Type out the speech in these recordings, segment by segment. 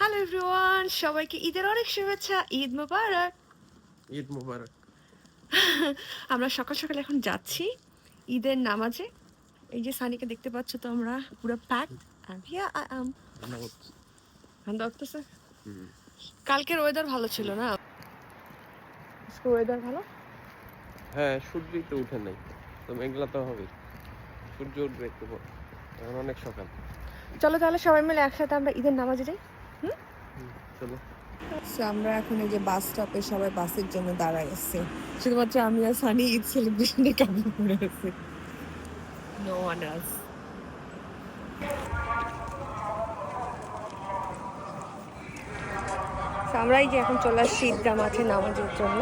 Hello everyone, সবাইকে ঈদের অনেক শুভেচ্ছা। ঈদ মোবারক। ঈদ মোবারক। আমরা সকাল সকাল এখন যাচ্ছি ঈদের নামাজে। এই যে সানিকে দেখতে পাচ্ছ তো, আমরা পুরো প্যাকড। ঠান্ডা লাগতেছে। কালকের ওয়েদার ভালো ছিল না? ওয়েদার ভালো। হ্যাঁ, সূর্যই তো উঠে নাই, তো মেঘলা তো হবে। সূর্য উঠবে একটু পর, এখন অনেক সকাল। চলো তাহলে সবাই মিলে একসাথে আমরা ঈদের নামাজে যাই। চলো। আমরা এখন এই যে বাস স্টপে সবাই বাসের জন্য দাঁড়ায় আসছে। শুধুমাত্র আমি আর সানি ঈদ সেলিব্রেশনে কাপড় পরে আছি। No one else. আমরা এই যে এখন চলে আসছি ঈদগাহ মাঠে নামাজের জন্য।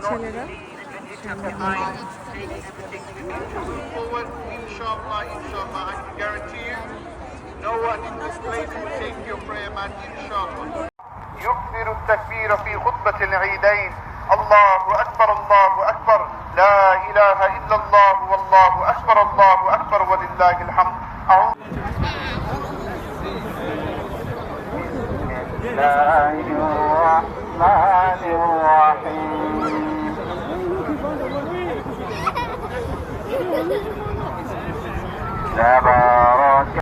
ছেলেরা يكثر التكبير في خطبة العيدين. الله أكبر الله أكبر لا إله إلا الله والله أكبر الله أكبر ولله الحمد. بسم الله الرحمن الرحيم. تبارك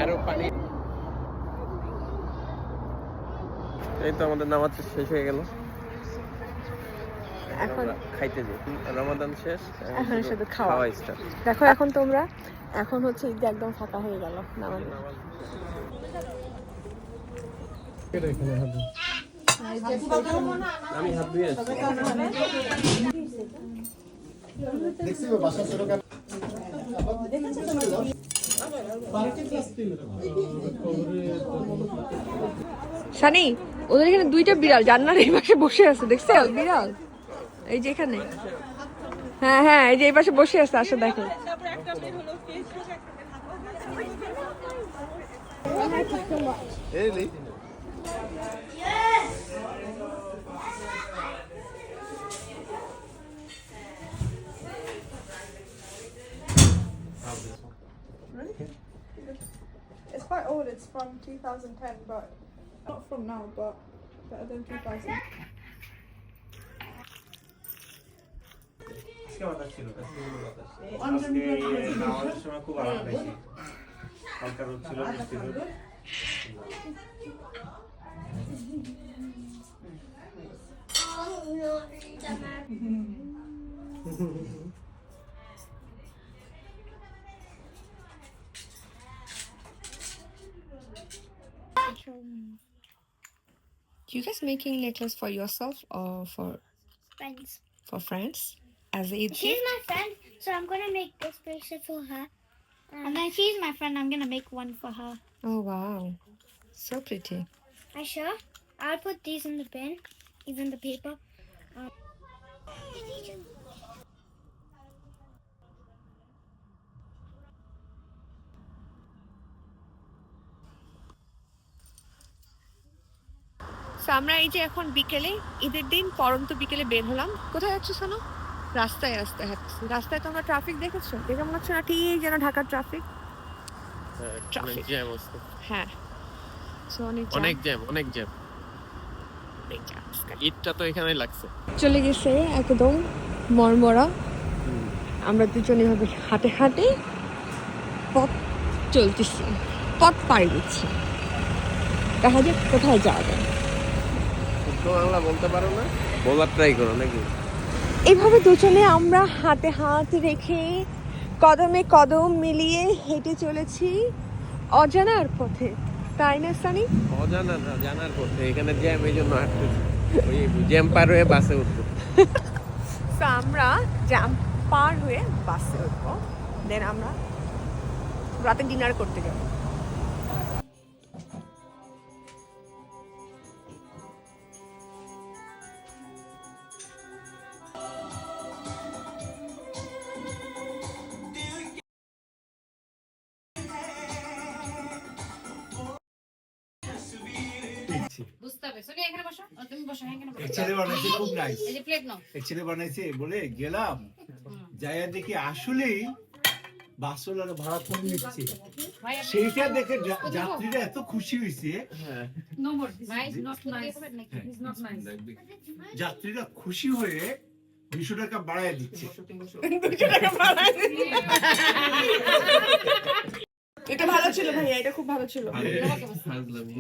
আরো পানি। এই তো আমাদের নামাজ শেষ হয়ে গেল, এখন খাইতে যাই। রমাদান শেষ, এখন শুধু খাওয়া স্টার্ট। দেখো এখন তোমরা, এখন হচ্ছে ঈদ একদম ফাঁকা হয়ে গেল নামাজ। আমি হাত ধুয়ে আসছি। সানি, ওদের এখানে দুইটা বিড়াল জান্নার এই পাশে বসে আছে, দেখছো বিড়াল? এই যে এখানে, হ্যাঁ হ্যাঁ, এই যে এই পাশে বসে আছে, আসো দেখো। It's quite old, it's from 2010, but not from now, but better than 2000. নামাজের সময় খুব আরাম পেয়েছি, হালকা রোদ ছিল, বৃষ্টি রোদ। You guys making necklace for yourself or Friends. for friends as a Eid She's gift? my friend, so I'm gonna make this bracelet for her. And then she's my friend, I'm gonna make one for her. Oh wow, so pretty. Are you sure? I'll put these in the bin, even the paper. So আমরা এই যে এখন বিকেলে, ঈদের দিন পরন্ত বিকেলে বের হলাম। কোথায় যাচ্ছ শোনো? রাস্তায় রাস্তায় হাঁটছি। রাস্তায় তোমরা ট্রাফিক দেখেছো? দেখে মনে হচ্ছে না ঠিক যেন ঢাকার ট্রাফিক। অনেক জ্যাম আছে। হ্যাঁ, so অনেক জ্যাম, অনেক জ্যাম। ঈদটা তো এখানেই লাগছে। চলে গেছে একদম মরমরা। আমরা দুজন এভাবে হাঁটে হাঁটে পথ চলতেছি, পথ পাড়ি দিচ্ছি। দেখা যাক কোথায় যাওয়া যায়। শুদ্ধ বাংলা বলতে পারো না? বলার ট্রাই করো নাকি? এইভাবে দুজনে আমরা হাতে হাত রেখে কদমে কদম মিলিয়ে হেঁটে চলেছি অজানার পথে, তাই না সানি? অজানা না, জানার পথে। এখানে জ্যাম, এই জন্য হাঁটতেছি। ওই জ্যাম পার হয়ে বাসে উঠবো। তো আমরা জ্যাম পার হয়ে বাসে উঠবো, দেন আমরা রাতে ডিনার করতে যাবো। দিচ্ছি। বুঝতে হবে সোনিয়া এখানে বসো তুমি বসো এখানে এক ছেলে বানাইছে খুব নাইস। এই যে প্লেট নাও এক ছেলে বানাইছে বলে গেলাম যাইয়া দেখি আসলেই বাসল আর ভাড়া কম নিচ্ছে। ভাই সেইটা দেখে যাত্রীরা এত খুশি হয়েছে, নো মোর ভাই not nice is not nice যাত্রীরা খুশি হয়ে 200 টাকা বাড়ায় দিচ্ছে। এটা ভালো ছিল ভাইয়া, এটা খুব ভালো ছিল। ফাজলামি।